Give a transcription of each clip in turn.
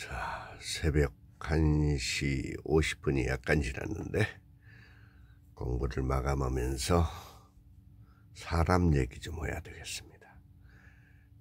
자, 새벽 1시 50분이 약간 지났는데 공부를 마감하면서 사람 얘기 좀 해야 되겠습니다.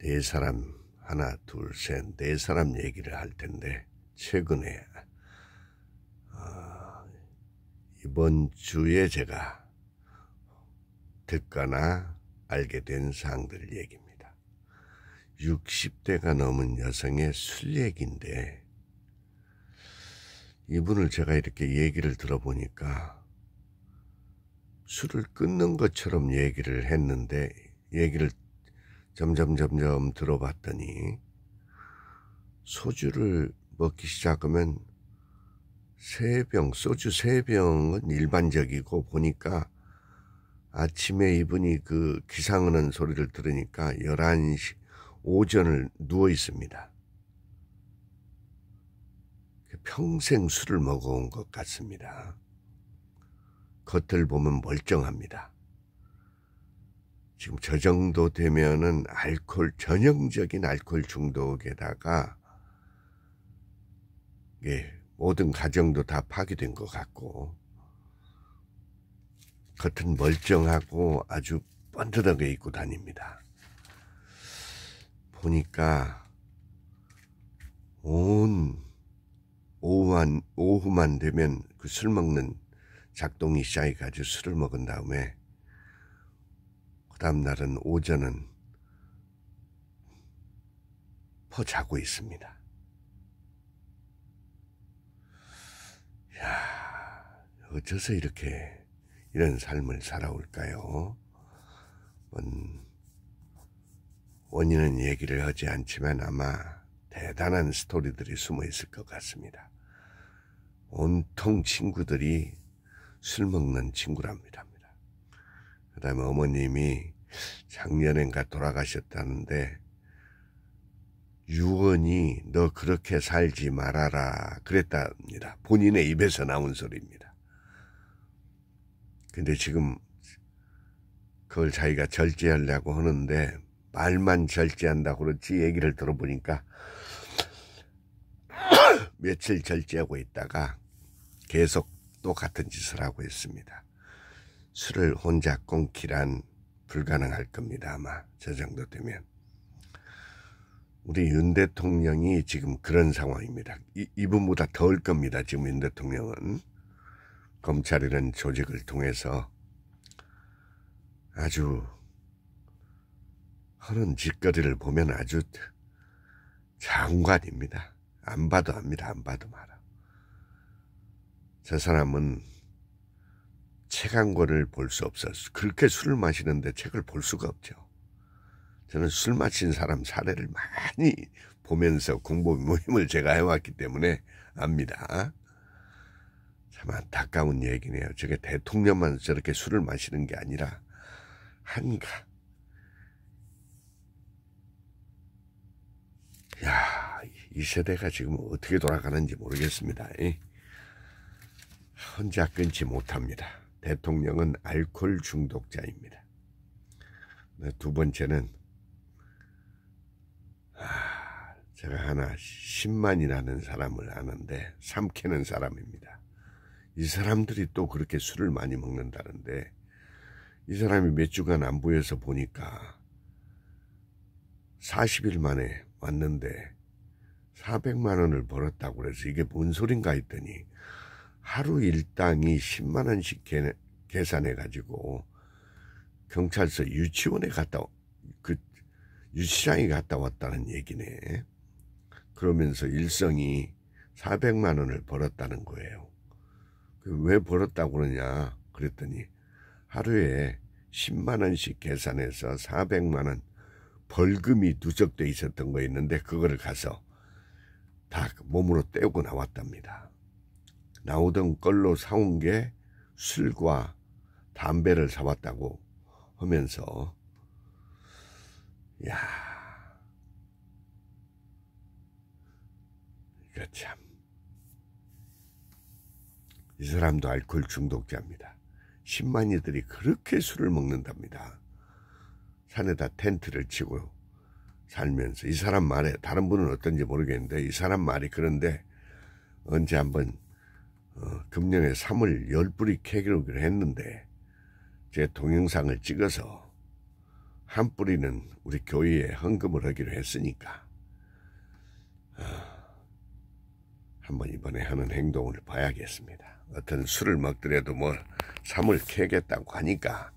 네 사람, 하나, 둘, 셋, 네 사람 얘기를 할 텐데 최근에 이번 주에 제가 듣거나 알게 된 사항들 얘기입니다. 60대가 넘은 여성의 술 얘기인데 이분을 제가 이렇게 얘기를 들어보니까 술을 끊는 것처럼 얘기를 했는데 얘기를 점점 들어봤더니 소주를 먹기 시작하면 소주 3병은 일반적이고 보니까 아침에 이분이 그 기상하는 소리를 들으니까 11시 오전을 누워 있습니다. 평생 술을 먹어온 것 같습니다. 겉을 보면 멀쩡합니다. 지금 저 정도 되면은 전형적인 알코올 중독에다가 모든 가정도 다 파괴된 것 같고 겉은 멀쩡하고 아주 번듯하게 입고 다닙니다. 보니까 오후만 되면 그 술 먹는 작동이 시작해가지고 술을 먹은 다음에 그 다음 날은 오전은 자고 있습니다. 야, 어째서 이런 삶을 살아올까요? 원인은 얘기를 하지 않지만 아마 대단한 스토리들이 숨어 있을 것 같습니다. 온통 친구들이 술 먹는 친구랍니다. 그 다음에 어머님이 작년엔가 돌아가셨다는데 유언이 너 그렇게 살지 말아라 그랬답니다. 본인의 입에서 나온 소리입니다. 근데 지금 그걸 자기가 절제하려고 하는데 말만 절제한다고 그렇지 얘기를 들어보니까 며칠 절제하고 있다가 계속 똑같은 짓을 하고 있습니다. 술을 혼자 끊기란 불가능할 겁니다. 아마 저 정도 되면. 우리 윤 대통령이 지금 그런 상황입니다. 이분보다 더울 겁니다. 지금 윤 대통령은 검찰이라는 조직을 통해서 아주 하는 짓거리를 보면 아주 장관입니다. 안 봐도 압니다. 안 봐도 말아. 저 사람은 책 한 권을 볼 수 없어요. 그렇게 술을 마시는데 책을 볼 수가 없죠. 저는 술 마신 사람 사례를 많이 보면서 공부 모임을 제가 해왔기 때문에 압니다. 참 안타까운 얘기네요. 저게 대통령만 저렇게 술을 마시는 게 아니라 이 세대가 지금 어떻게 돌아가는지 모르겠습니다. 혼자 끊지 못합니다. 대통령은 알코올 중독자입니다. 두 번째는 제가 하나 10만이라는 사람을 아는데 삼키는 사람입니다. 이 사람들이 또 그렇게 술을 많이 먹는다는데 이 사람이 몇 주간 안 보여서 보니까 40일 만에 왔는데 400만 원을 벌었다고 그래서 이게 뭔 소린가 했더니 하루 일당이 10만 원씩 계산해가지고 경찰서 유치원에 유치장에 갔다 왔다는 얘기네. 그러면서 일성이 400만 원을 벌었다는 거예요. 왜 벌었다고 그러냐 그랬더니 하루에 10만 원씩 계산해서 400만 원 벌금이 누적돼 있었던 거 있는데 그거를 가서 다 몸으로 떼고 나왔답니다. 나오던 걸로 사온 게 술과 담배를 사왔다고 하면서 이거 참, 이 사람도 알코올 중독자입니다. 10만이들이 그렇게 술을 먹는답니다. 산에다 텐트를 치고 살면서 이 사람 말에, 다른 분은 어떤지 모르겠는데 이 사람 말이 그런데, 언제 한번 금년에 3월 10뿌리 캐기로 했는데 제 동영상을 찍어서 한 뿌리는 우리 교회에 헌금을 하기로 했으니까 한번 이번에 하는 행동을 봐야겠습니다. 어떤 술을 먹더라도 뭐 3을 캐겠다고 하니까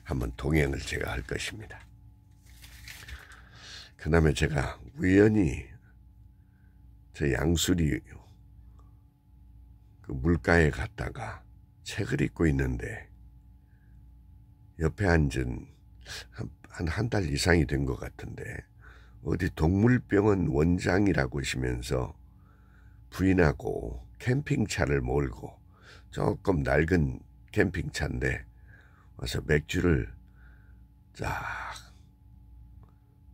한번 동행을 제가 할 것입니다. 그 다음에 제가 우연히 저 양수리 그 물가에 갔다가 책을 읽고 있는데 옆에 앉은 한 달 이상이 된 것 같은데 어디 동물병원 원장이라고 하시면서 부인하고 캠핑차를 몰고 조금 낡은 캠핑차인데 와서 맥주를 쫙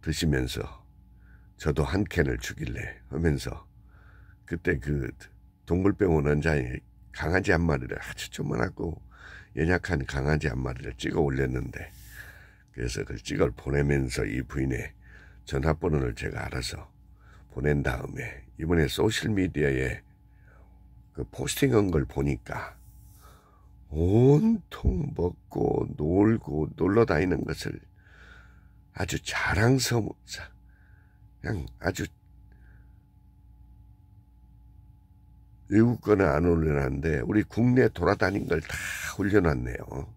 드시면서 저도 한 캔을 주길래 하면서 그때 그 동물병원 원장이 강아지 한 마리를 아주 조그만하고 연약한 강아지 한 마리를 찍어 올렸는데 그래서 그걸 찍어 보내면서 이 부인의 전화번호를 제가 알아서 보낸 다음에 이번에 소셜미디어에 그 포스팅한 걸 보니까 온통 먹고 놀고 놀러 다니는 것을 아주 자랑스러워서 그냥 아주 외국 거는 안 올려놨는데 우리 국내 돌아다닌 걸 다 올려놨네요.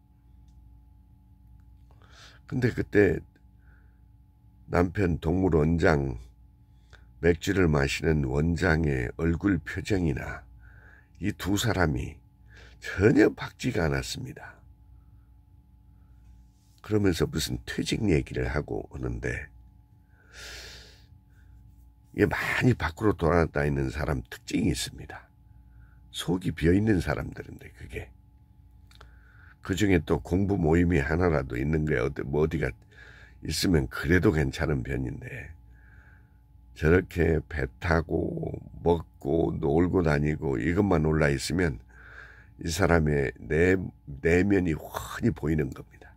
근데 그때 남편 동물원장 맥주를 마시는 원장의 얼굴 표정이나 이 두 사람이 전혀 박지가 않았습니다. 그러면서 무슨 퇴직 얘기를 하고 오는데 이게 많이 밖으로 돌아다니는 사람 특징이 있습니다. 속이 비어있는 사람들인데 그게 그중에 또 공부 모임이 하나라도 있는 거야. 뭐 어디가 있으면 그래도 괜찮은 편인데 저렇게 배 타고 먹고 놀고 다니고 이것만 올라 있으면 이 사람의 내면이 훤히 보이는 겁니다.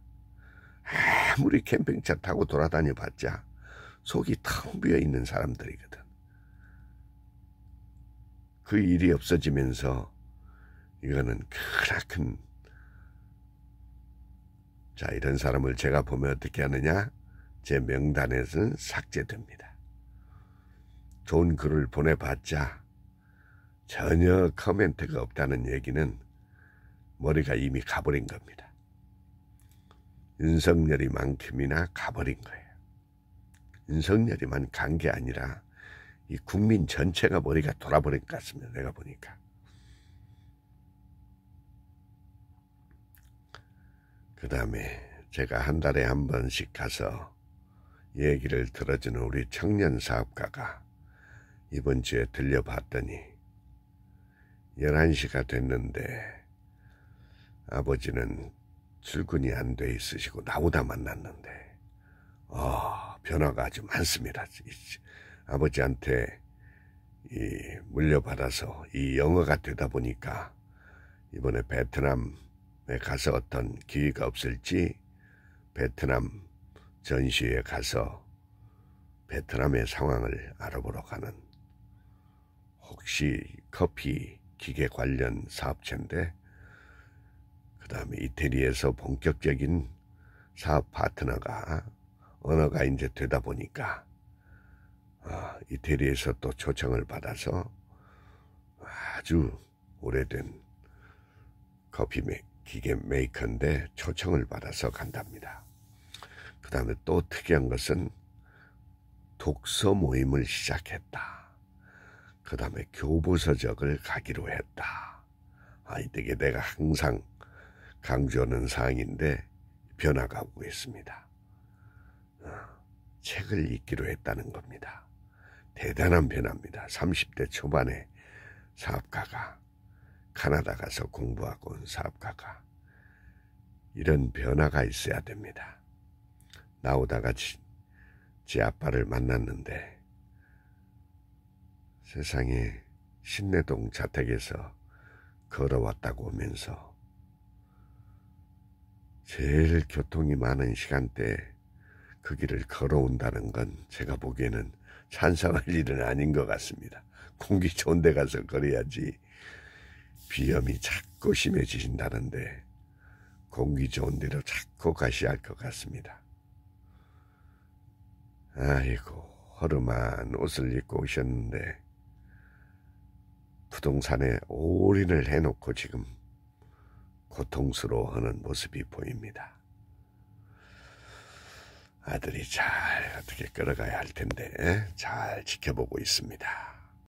아무리 캠핑차 타고 돌아다녀 봤자 속이 텅 비어 있는 사람들이거든. 그 일이 없어지면서 이거는 크나큰 자 이런 사람을 제가 보면 어떻게 하느냐? 제 명단에서는 삭제됩니다. 좋은 글을 보내봤자 전혀 코멘트가 없다는 얘기는 머리가 이미 가버린 겁니다. 윤석열이만큼이나 가버린 거예요. 윤석열이만 간 게 아니라 이 국민 전체가 머리가 돌아버린 것 같습니다. 내가 보니까. 그 다음에 제가 한 달에 한 번씩 가서 얘기를 들어주는 우리 청년 사업가가 이번 주에 들려봤더니 11시가 됐는데 아버지는 출근이 안 돼 있으시고 나보다 만났는데 변화가 아주 많습니다. 아버지한테 물려받아서 이 영어가 되다 보니까 이번에 베트남에 가서 어떤 기회가 없을지 베트남 전시회에 가서 베트남의 상황을 알아보러 가는 혹시 커피 기계 관련 사업체인데 그 다음에 이태리에서 본격적인 사업 파트너가 언어가 이제 되다 보니까 이태리에서 또 초청을 받아서 아주 오래된 커피 기계 메이커인데 초청을 받아서 간답니다. 그 다음에 또 특이한 것은 독서 모임을 시작했다. 그 다음에 교보서적을 가기로 했다. 이게 내가 항상 강조하는 사항인데 변화가 오고 있습니다. 책을 읽기로 했다는 겁니다. 대단한 변화입니다. 30대 초반에 사업가가 캐나다 가서 공부하고 온 사업가가 이런 변화가 있어야 됩니다. 나오다가 제 아빠를 만났는데 세상에 신내동 자택에서 걸어왔다고 하면서 제일 교통이 많은 시간대 그 길을 걸어온다는 건 제가 보기에는 찬성할 일은 아닌 것 같습니다. 공기 좋은 데 가서 걸어야지. 비염이 자꾸 심해지신다는데 공기 좋은 데로 자꾸 가셔야 할 것 같습니다. 아이고, 허름한 옷을 입고 오셨는데 부동산에 올인을 해놓고 지금 고통스러워하는 모습이 보입니다. 아들이 잘 어떻게 끌어가야 할 텐데 잘 지켜보고 있습니다.